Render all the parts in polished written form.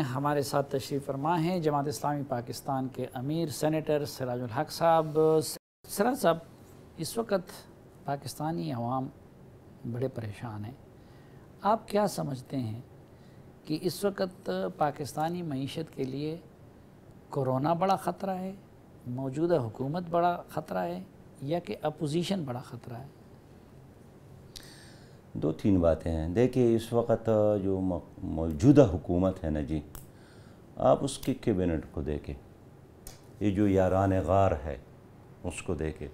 ہمارے ساتھ تشریف فرما ہیں جماعت اسلامی پاکستان کے امیر سینیٹر سراج الحق صاحب۔ سراج صاحب، اس وقت پاکستانی عوام بڑے پریشان ہیں، آپ کیا سمجھتے ہیں کہ اس وقت پاکستانی معیشت کے لیے کورونا بڑا خطرہ ہے، موجودہ حکومت بڑا خطرہ ہے، یا کہ اپوزیشن بڑا خطرہ ہے؟ دو تین باتیں ہیں۔ دیکھیے، اس وقت جو موجودہ حکومت ہے نا جی، آپ اس کی کیبنٹ کو دیکھیں، یہ جو یاران غار ہے اس کو دیکھیں۔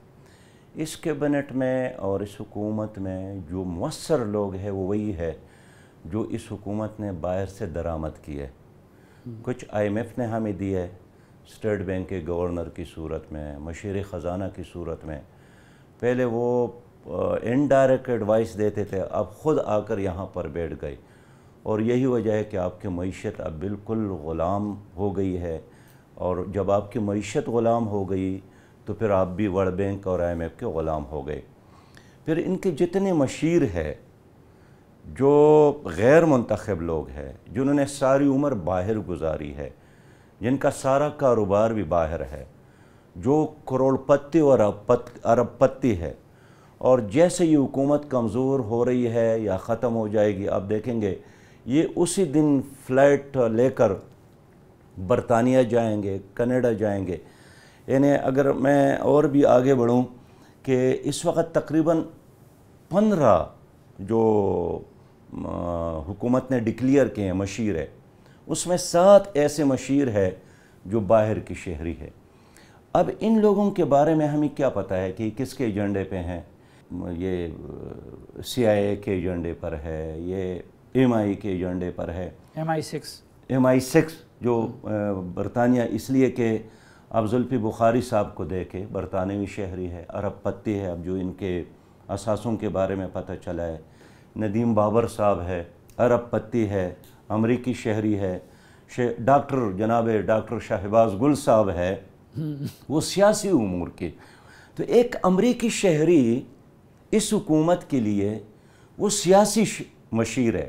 اس کیبنٹ میں اور اس حکومت میں جو مؤثر لوگ ہیں وہ وہی ہے جو اس حکومت نے باہر سے درآمد کی ہے۔ کچھ IMF نے ہمیں دی ہے، اسٹیٹ بینک کے گورنر کی صورت میں، مشیر خزانہ کی صورت میں۔ پہلے وہ انڈائریکٹ ایڈوائس دیتے تھے، اب خود آ کر یہاں پر بیٹھ گئے، اور یہی وجہ ہے کہ آپ کی معیشت اب بالکل غلام ہو گئی ہے۔ اور جب آپ کی معیشت غلام ہو گئی تو پھر آپ بھی ورلڈ بینک اور IMF کے غلام ہو گئے۔ پھر ان کے جتنے مشیر ہیں جو غیر منتخب لوگ ہیں، جنہوں نے ساری عمر باہر گزاری ہے، جن کا سارا کاروبار بھی باہر ہے، جو کروڑ پتی اور ارب پتی ہے، اور جیسے یہ حکومت کمزور ہو رہی ہے یا ختم ہو جائے گی، آپ دیکھیں گے یہ اسی دن فلائٹ لے کر برطانیہ جائیں گے، کینیڈا جائیں گے۔ یعنی اگر میں اور بھی آگے بڑھوں کہ اس وقت تقریباً 15 جو حکومت نے ڈکلیئر کیے ہیں مشیر ہے، اس میں 7 ایسے مشیر ہے جو باہر کی شہری ہے۔ اب ان لوگوں کے بارے میں ہمیں کیا پتہ ہے کہ کس کے ایجنڈے پہ ہیں؟ یہ CIA کے ایجنڈے پر ہے، یہ MI کے ایجنڈے پر ہے، MI6 جو برطانیہ، اس لیے کہ اب زلفی بخاری صاحب کو دیکھے، برطانوی شہری ہے، ارب پتی ہے، اب جو ان کے اثاثوں کے بارے میں پتہ چلا ہے۔ ندیم بابر صاحب ہے، ارب پتی ہے، امریکی شہری ہے۔ جناب ڈاکٹر شہباز گل صاحب ہے، وہ سیاسی امور کے۔ تو ایک امریکی شہری اس حکومت کے لیے وہ سیاسی مشیر ہے،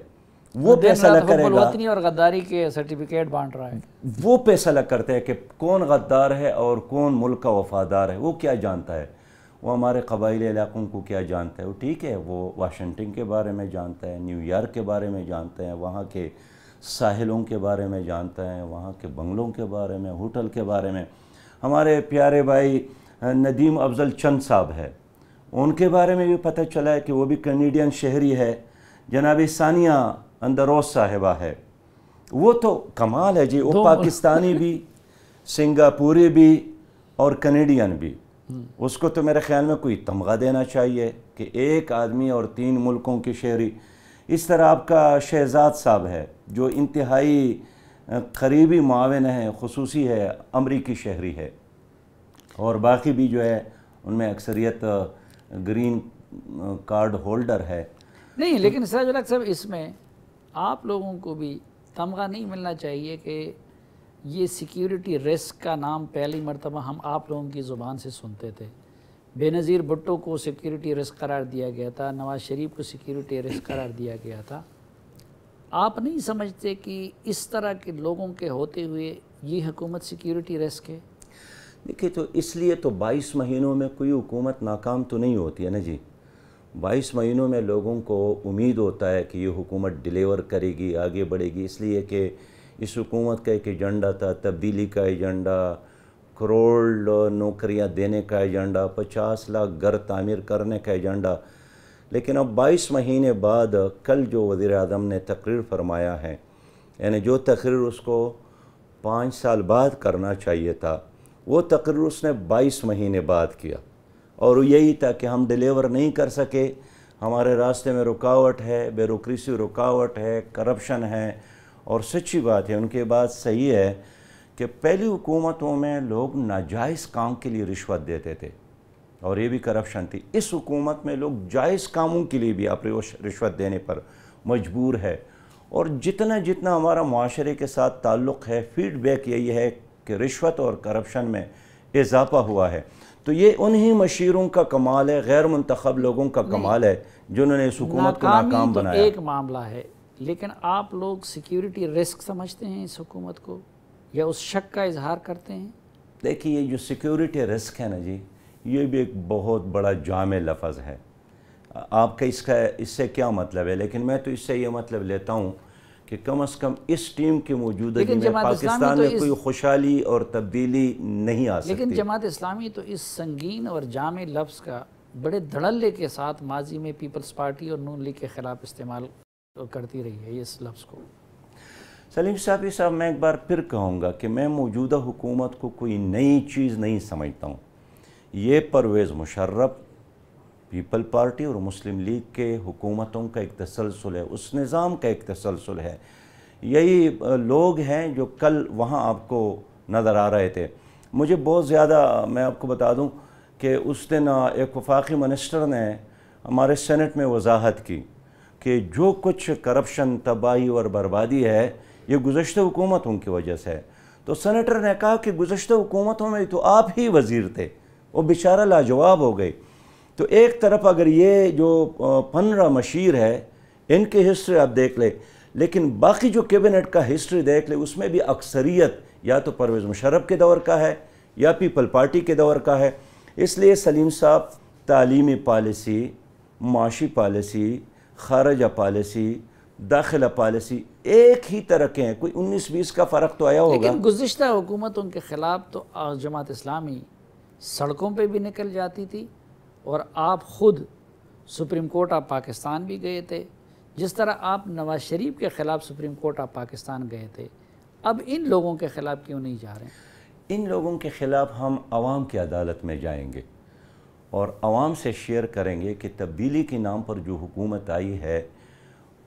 وہ فیصلہ کرے گا، وطنی اور غداری کے سرٹیفکیٹ بانٹ رہا ہے، وہ فیصلہ کرتے ہیں کہ کون غدار ہے اور کون ملک کا وفادار ہے۔ وہ کیا جانتا ہے؟ وہ ہمارے قبائلی علاقوں کو کیا جانتا ہے؟ وہ ٹھیک ہے، وہ واشنگٹن کے بارے میں جانتا ہے، نیو یارک کے بارے میں جانتا ہے، وہاں کے ساحلوں کے بارے میں جانتا ہے، وہاں کے بنگلوں کے بارے میں، ہوٹل کے بارے میں۔ ہمارے پیارے بھائی ندیم افضل چند صاحب ہے، ان کے بارے میں بھی پتہ چلا ہے کہ وہ بھی کینیڈین شہری ہے۔ جناب ثانیہ اندروس صاحبہ ہے، وہ تو کمال ہے جی، وہ پاکستانی بھی، سنگاپوری بھی اور کینیڈین بھی۔ اس کو تو میرے خیال میں کوئی تمغہ دینا چاہیے کہ ایک آدمی اور 3 ملکوں کی شہری۔ اس طرح آپ کا شہزاد صاحب ہے جو انتہائی قریبی معاون ہے، خصوصی ہے، امریکی شہری ہے، اور باقی بھی جو ہے ان میں اکثریت گرین کارڈ ہولڈر ہے۔ نہیں، لیکن سراج الحق صاحب، اس میں آپ لوگوں کو بھی تمغہ نہیں ملنا چاہیے کہ یہ سیکیورٹی رسک کا نام پہلی مرتبہ ہم آپ لوگوں کی زبان سے سنتے تھے؟ بے نظیر بھٹو کو سیکیورٹی رسک قرار دیا گیا تھا، نواز شریف کو سیکیورٹی رسک قرار دیا گیا تھا۔ آپ نہیں سمجھتے کہ اس طرح کے لوگوں کے ہوتے ہوئے یہ حکومت سیکیورٹی رسک ہے؟ دیکھیے، تو اس لیے تو 22 مہینوں میں کوئی حکومت ناکام تو نہیں ہوتی ہے نا جی۔ 22 مہینوں میں لوگوں کو امید ہوتا ہے کہ یہ حکومت ڈیلیور کرے گی، آگے بڑھے گی، اس لیے کہ اس حکومت کا ایک ایجنڈا تھا، تبدیلی کا ایجنڈا، کروڑ نوکریاں دینے کا ایجنڈا، 50 لاکھ گھر تعمیر کرنے کا ایجنڈا۔ لیکن اب 22 مہینے بعد کل جو وزیر اعظم نے تقریر فرمایا ہے، یعنی جو تقریر اس کو 5 سال بعد کرنا چاہیے تھا، وہ تقریر اس نے 22 مہینے بعد کیا، اور یہی تھا کہ ہم ڈیلیور نہیں کر سکے، ہمارے راستے میں رکاوٹ ہے، بیوروکریسی رکاوٹ ہے، کرپشن ہے۔ اور سچی بات ہے، ان کی بات صحیح ہے کہ پہلی حکومتوں میں لوگ ناجائز کام کے لیے رشوت دیتے تھے، اور یہ بھی کرپشن تھی۔ اس حکومت میں لوگ جائز کاموں کے لیے بھی آپ رشوت دینے پر مجبور ہے، اور جتنا ہمارا معاشرے کے ساتھ تعلق ہے، فیڈ بیک یہی ہے کہ رشوت اور کرپشن میں اضافہ ہوا ہے۔ تو یہ انہی مشیروں کا کمال ہے، غیر منتخب لوگوں کا کمال ہے جنہوں نے اس حکومت کو ناکام بنایا۔ ایک معاملہ ہے، لیکن آپ لوگ سیکیورٹی رسک سمجھتے ہیں اس حکومت کو یا اس شک کا اظہار کرتے ہیں؟ دیکھیے یہ جو سیکیورٹی رسک ہے نا جی، یہ بھی ایک بہت بڑا جامع لفظ ہے. آپ کا اس سے کیا مطلب ہے؟ لیکن میں تو اس سے یہ مطلب لیتا ہوں کہ کم از کم اس ٹیم کی موجودگی میں پاکستان میں کوئی خوشحالی اور تبدیلی نہیں آ سکتی. لیکن جماعت اسلامی تو اس سنگین اور جامع لفظ کا بڑے دھڑلے کے ساتھ ماضی میں پیپلز پارٹی اور نون لیگ کے خلاف استعمال کرتی رہی ہے اس لفظ کو. سلیم صاحب میں ایک بار پھر کہوں گا کہ میں موجودہ حکومت کو کوئی نئی چیز نہیں سمجھتا ہوں. یہ پرویز مشرف، پیپل پارٹی اور مسلم لیگ کے حکومتوں کا ایک تسلسل ہے، اس نظام کا ایک تسلسل ہے. یہی لوگ ہیں جو کل وہاں آپ کو نظر آ رہے تھے. مجھے بہت زیادہ، میں آپ کو بتا دوں کہ اس دن ایک وفاقی منسٹر نے ہمارے سینٹ میں وضاحت کی کہ جو کچھ کرپشن، تباہی اور بربادی ہے یہ گزشتہ حکومتوں کی وجہ سے ہے. تو سینیٹر نے کہا کہ گزشتہ حکومتوں میں تو آپ ہی وزیر تھے، وہ بیچارہ لاجواب ہو گئی. تو ایک طرف اگر یہ جو 15 مشیر ہے ان کی ہسٹری آپ دیکھ لیں، لیکن باقی جو کیبنٹ کا ہسٹری دیکھ لیں، اس میں بھی اکثریت یا تو پرویز مشرف کے دور کا ہے یا پیپل پارٹی کے دور کا ہے. اس لیے سلیم صاحب تعلیمی پالیسی، معاشی پالیسی، خارجہ پالیسی، داخلہ پالیسی ایک ہی طرح کے ہیں. کوئی 19-20 کا فرق تو آیا ہوگا. لیکن گزشتہ حکومتوں کے خلاف تو جماعت اسلامی سڑکوں پہ بھی نکل جاتی تھی اور آپ خود سپریم کورٹ آف پاکستان بھی گئے تھے. جس طرح آپ نواز شریف کے خلاف سپریم کورٹ آف پاکستان گئے تھے، اب ان لوگوں کے خلاف کیوں نہیں جا رہے ہیں؟ ان لوگوں کے خلاف ہم عوام کی عدالت میں جائیں گے اور عوام سے شیئر کریں گے کہ تبدیلی کے نام پر جو حکومت آئی ہے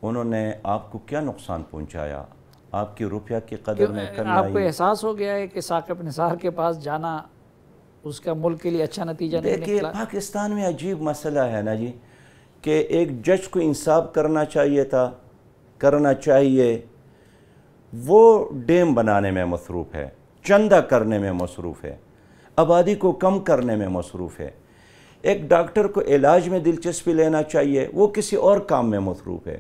انہوں نے آپ کو کیا نقصان پہنچایا، آپ کی روپیہ کی قدر میں کمی آئی. آپ کو احساس ہو گیا ہے کہ ثاقب نثار کے پاس جانا اس کا ملک کے لیے اچھا نتیجہ نہیں نکلا؟ دیکھیے پاکستان میں عجیب مسئلہ ہے نا جی کہ ایک جج کو انصاف کرنا چاہیے تھا، کرنا چاہیے، وہ ڈیم بنانے میں مصروف ہے، چندہ کرنے میں مصروف ہے، آبادی کو کم کرنے میں مصروف ہے. ایک ڈاکٹر کو علاج میں دلچسپی لینا چاہیے، وہ کسی اور کام میں مصروف ہے.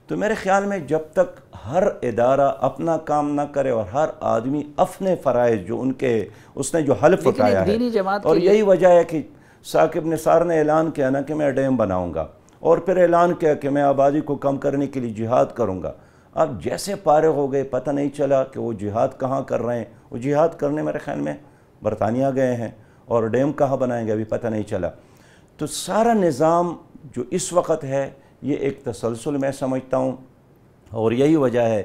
تو میرے خیال میں جب تک ہر ادارہ اپنا کام نہ کرے اور ہر آدمی اپنے فرائض جو اس نے جو حلف اٹھایا ہے، اور یہی وجہ ہے کہ ثاقب نثار نے اعلان کیا نا کہ میں ڈیم بناؤں گا، اور پھر اعلان کیا کہ میں آبادی کو کم کرنے کے لیے جہاد کروں گا. اب جیسے فارغ ہو گئے، پتہ نہیں چلا کہ وہ جہاد کہاں کر رہے ہیں. وہ جہاد کرنے میرے خیال میں برطانیہ گئے ہیں، اور ڈیم کہاں بنائیں گے ابھی پتہ نہیں چلا. تو سارا نظام جو اس وقت ہے یہ ایک تسلسل میں سمجھتا ہوں، اور یہی وجہ ہے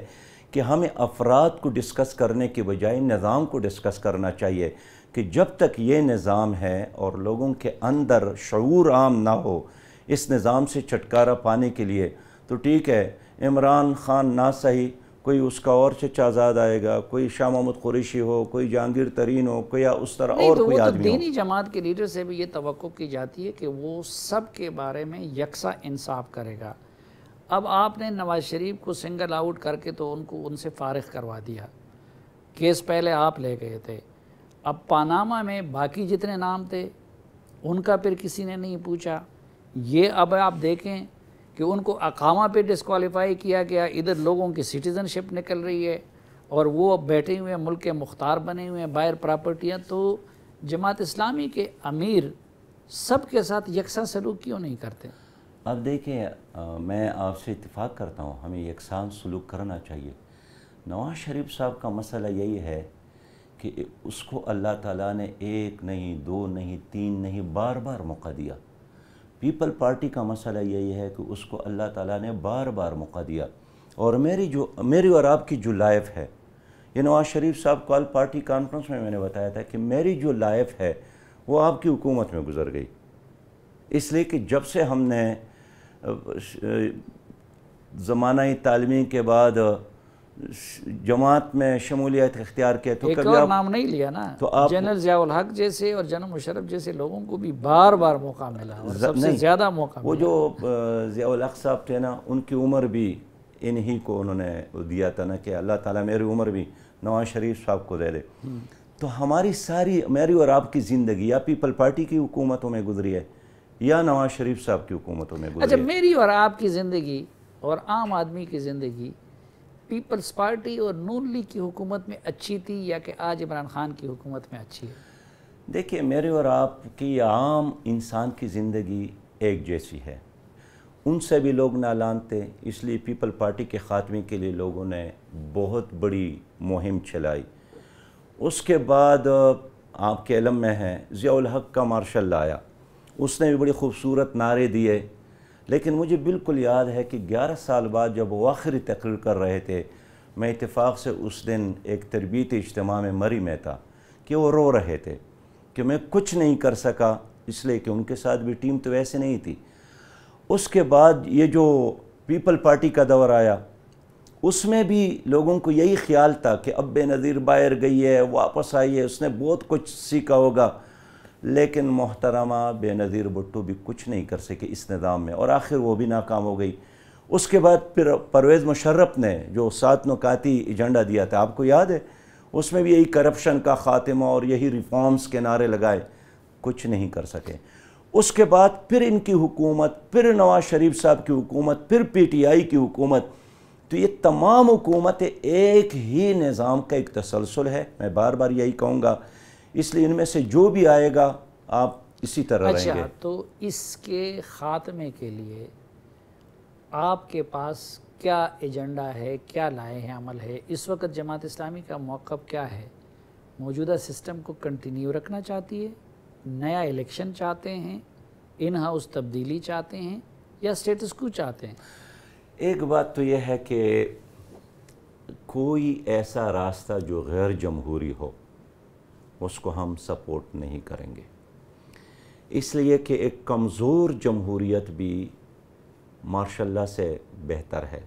کہ ہمیں افراد کو ڈسکس کرنے کے بجائے نظام کو ڈسکس کرنا چاہیے کہ جب تک یہ نظام ہے اور لوگوں کے اندر شعور عام نہ ہو اس نظام سے چھٹکارا پانے کے لیے، تو ٹھیک ہے عمران خان نہ صحیح، کوئی اس کا اور چچا زاد آئے گا، کوئی شاہ محمود قریشی ہو، کوئی جہانگیر ترین ہو، کوئی اس طرح اور کوئی آدمی ہو. دینی جماعت کے لیڈر سے بھی یہ توقع کی جاتی ہے کہ وہ سب کے بارے میں یکساں انصاف کرے گا. اب آپ نے نواز شریف کو سنگل آؤٹ کر کے تو ان سے فارغ کروا دیا. کیس پہلے آپ لے گئے تھے، اب پاناما میں باقی جتنے نام تھے ان کا پھر کسی نے نہیں پوچھا. یہ اب آپ دیکھیں کہ ان کو اقامہ پہ ڈسکوالیفائی کیا گیا، ادھر لوگوں کی سٹیزن شپ نکل رہی ہے اور وہ بیٹھے ہوئے ملک کے مختار بنے ہوئے ہیں، باہر پراپرٹیاں. تو جماعت اسلامی کے امیر سب کے ساتھ یکساں سلوک کیوں نہیں کرتے؟ اب دیکھیں میں آپ سے اتفاق کرتا ہوں، ہمیں یکساں سلوک کرنا چاہیے. نواز شریف صاحب کا مسئلہ یہی ہے کہ اس کو اللہ تعالیٰ نے 1 نہیں 2 نہیں 3 نہیں بار بار موقع دیا. پیپل پارٹی کا مسئلہ یہی ہے کہ اس کو اللہ تعالیٰ نے بار بار موقع دیا. اور میری اور آپ کی جو لائف ہے، یہ نواز شریف صاحب کو آل پارٹی کانفرنس میں نے بتایا تھا کہ میری جو لائف ہے وہ آپ کی حکومت میں گزر گئی. اس لیے کہ جب سے ہم نے زمانہ تعلیمی کے بعد جماعت میں شمولیت اختیار کیا تو ایک اور نام نہیں لیا نا، جنرل ضیاء الحق جیسے اور جنرل مشرف جیسے لوگوں کو بھی بار بار موقع ملا اور سب سے زیادہ موقع ملا. وہ جو ضیاء الحق صاحب تھے نا، ان کی عمر بھی انہی کو انہوں نے دیا تھا نا کہ اللہ تعالیٰ میری عمر بھی نواز شریف صاحب کو دے دے. تو ہماری ساری میری اور آپ کی زندگی یا پیپل پارٹی کی حکومتوں میں گزری ہے یا نواز شریف صاحب کی حکومتوں میں گزری ہے. اچھا، میری اور آپ کی زندگی اور عام آدمی کی زندگی پیپلز پارٹی اور نون لیگ کی حکومت میں اچھی تھی یا کہ آج عمران خان کی حکومت میں اچھی ہے؟ دیکھیے میرے اور آپ کی عام انسان کی زندگی ایک جیسی ہے، ان سے بھی لوگ نالان تھے، اس لیے پیپل پارٹی کے خاتمے کے لیے لوگوں نے بہت بڑی مہم چلائی۔ اس کے بعد آپ کے علم میں ہے ضیاء الحق کا مارشل آیا، اس نے بھی بڑی خوبصورت نعرے دیے، لیکن مجھے بالکل یاد ہے کہ 11 سال بعد جب وہ آخری تقریر کر رہے تھے، میں اتفاق سے اس دن ایک تربیتی اجتماع میں مری میں تھا کہ وہ رو رہے تھے کہ میں کچھ نہیں کر سکا، اس لیے کہ ان کے ساتھ بھی ٹیم تو ویسے نہیں تھی۔ اس کے بعد یہ جو پیپل پارٹی کا دور آیا، اس میں بھی لوگوں کو یہی خیال تھا کہ اب بے نظیر باہر گئی ہے، واپس آئی ہے، اس نے بہت کچھ سیکھا ہوگا، لیکن محترمہ بے نظیر بھٹو بھی کچھ نہیں کر سکے اس نظام میں، اور آخر وہ بھی ناکام ہو گئی۔ اس کے بعد پھر پرویز مشرف نے جو 7 نکاتی ایجنڈا دیا تھا، آپ کو یاد ہے، اس میں بھی یہی کرپشن کا خاتمہ اور یہی ریفارمز کے نعرے لگائے، کچھ نہیں کر سکے۔ اس کے بعد پھر ان کی حکومت، پھر نواز شریف صاحب کی حکومت، پھر پی ٹی آئی کی حکومت، تو یہ تمام حکومتیں ایک ہی نظام کا ایک تسلسل ہے، میں بار بار یہی کہوں گا، اس لیے ان میں سے جو بھی آئے گا آپ اسی طرح رہیں گے۔ اچھا، تو اس کے خاتمے کے لیے آپ کے پاس کیا ایجنڈا ہے، کیا لائحہ عمل ہے؟ اس وقت جماعت اسلامی کا موقف کیا ہے؟ موجودہ سسٹم کو کنٹینیو رکھنا چاہتی ہے، نیا الیکشن چاہتے ہیں، ان ہاؤس تبدیلی چاہتے ہیں، یا اسٹیٹس کو چاہتے ہیں؟ ایک بات تو یہ ہے کہ کوئی ایسا راستہ جو غیر جمہوری ہو اس کو ہم سپورٹ نہیں کریں گے، اس لیے کہ ایک کمزور جمہوریت بھی ماشاء اللہ سے بہتر ہے،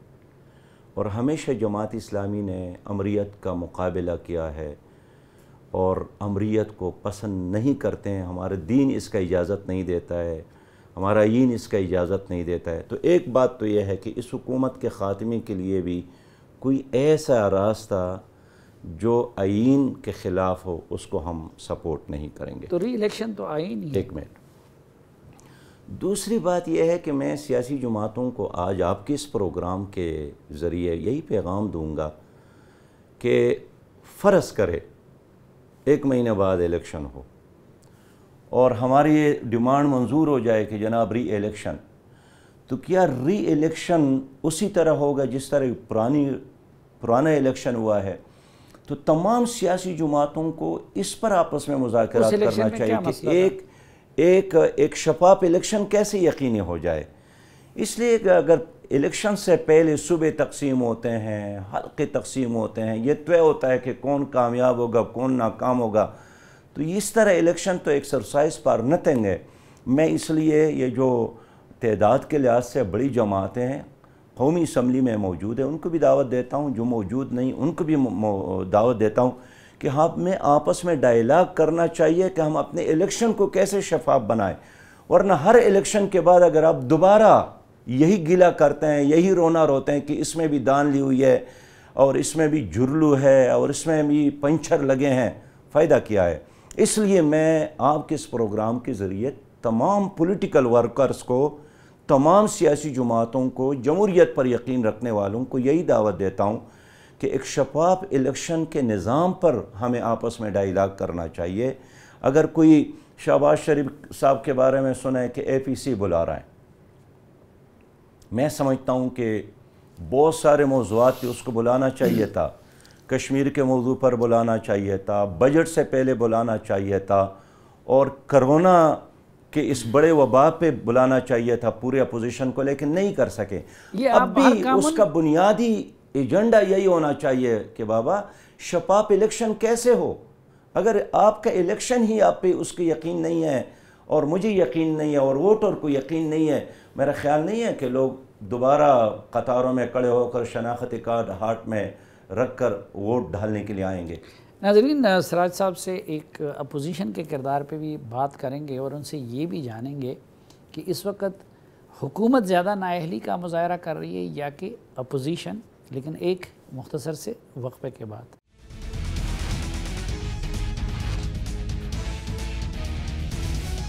اور ہمیشہ جماعت اسلامی نے امریت کا مقابلہ کیا ہے اور امریت کو پسند نہیں کرتے ہیں، ہمارا دین اس کا اجازت نہیں دیتا ہے، ہمارا آئین اس کا اجازت نہیں دیتا ہے۔ تو ایک بات تو یہ ہے کہ اس حکومت کے خاتمے کے لیے بھی کوئی ایسا راستہ جو آئین کے خلاف ہو اس کو ہم سپورٹ نہیں کریں گے۔ تو ری الیکشن تو آئین ہی ہے۔ ایک منٹ، دوسری بات یہ ہے کہ میں سیاسی جماعتوں کو آج آپ کے اس پروگرام کے ذریعے یہی پیغام دوں گا کہ فرض کرے 1 مہینے بعد الیکشن ہو اور ہماری یہ ڈیمانڈ منظور ہو جائے کہ جناب ری الیکشن، تو کیا ری الیکشن اسی طرح ہوگا جس طرح پرانا الیکشن ہوا ہے؟ تو تمام سیاسی جماعتوں کو اس پر آپس میں مذاکرات کرنا چاہیے کہ ایک شفاف الیکشن کیسے یقینی ہو جائے۔ اس لیے کہ اگر الیکشن سے پہلے صوبے تقسیم ہوتے ہیں، حلقے تقسیم ہوتے ہیں، یہ طے ہوتا ہے کہ کون کامیاب ہوگا کون ناکام ہوگا، تو اس طرح الیکشن تو ایکسرسائز پر نتھنگ ہے۔ میں اس لیے یہ جو تعداد کے لحاظ سے بڑی جماعتیں ہیں قومی اسمبلی میں موجود ہیں ان کو بھی دعوت دیتا ہوں، جو موجود نہیں ان کو بھی دعوت دیتا ہوں کہ ہمیں آپس میں ڈائیلاگ کرنا چاہیے کہ ہم اپنے الیکشن کو کیسے شفاف بنائیں، ورنہ ہر الیکشن کے بعد اگر آپ دوبارہ یہی گلہ کرتے ہیں، یہی رونا روتے ہیں کہ اس میں بھی دان لی ہوئی ہے اور اس میں بھی جھرلو ہے اور اس میں بھی پنچر لگے ہیں، فائدہ کیا ہے؟ اس لیے میں آپ کے اس پروگرام کے ذریعے تمام پولیٹیکل ورکرز کو، تمام سیاسی جماعتوں کو، جمہوریت پر یقین رکھنے والوں کو یہی دعوت دیتا ہوں کہ ایک شفاف الیکشن کے نظام پر ہمیں آپس میں ڈائیلاگ کرنا چاہیے۔ اگر کوئی شہباز شریف صاحب کے بارے میں سنے کہ اے پی سی بلا رہا ہے، میں سمجھتا ہوں کہ بہت سارے موضوعات تھے، اس کو بلانا چاہیے تھا، کشمیر کے موضوع پر بلانا چاہیے تھا، بجٹ سے پہلے بلانا چاہیے تھا، اور کرونا کہ اس بڑے وبا پہ بلانا چاہیے تھا پورے اپوزیشن کو، لیکن نہیں کر سکے۔ اب بھی اس کا بنیادی ایجنڈا یہی ہونا چاہیے کہ بابا شفاف الیکشن کیسے ہو۔ اگر آپ کا الیکشن ہی آپ پہ اس کی یقین نہیں ہے اور مجھے یقین نہیں ہے اور ووٹر کو یقین نہیں ہے، میرا خیال نہیں ہے کہ لوگ دوبارہ قطاروں میں کھڑے ہو کر شناختی کارڈ ہاتھ میں رکھ کر ووٹ ڈالنے کے لیے آئیں گے۔ ناظرین، سراج صاحب سے ایک اپوزیشن کے کردار پہ بھی بات کریں گے اور ان سے یہ بھی جانیں گے کہ اس وقت حکومت زیادہ نااہلی کا مظاہرہ کر رہی ہے یا کہ اپوزیشن، لیکن ایک مختصر سے وقفے کے بعد۔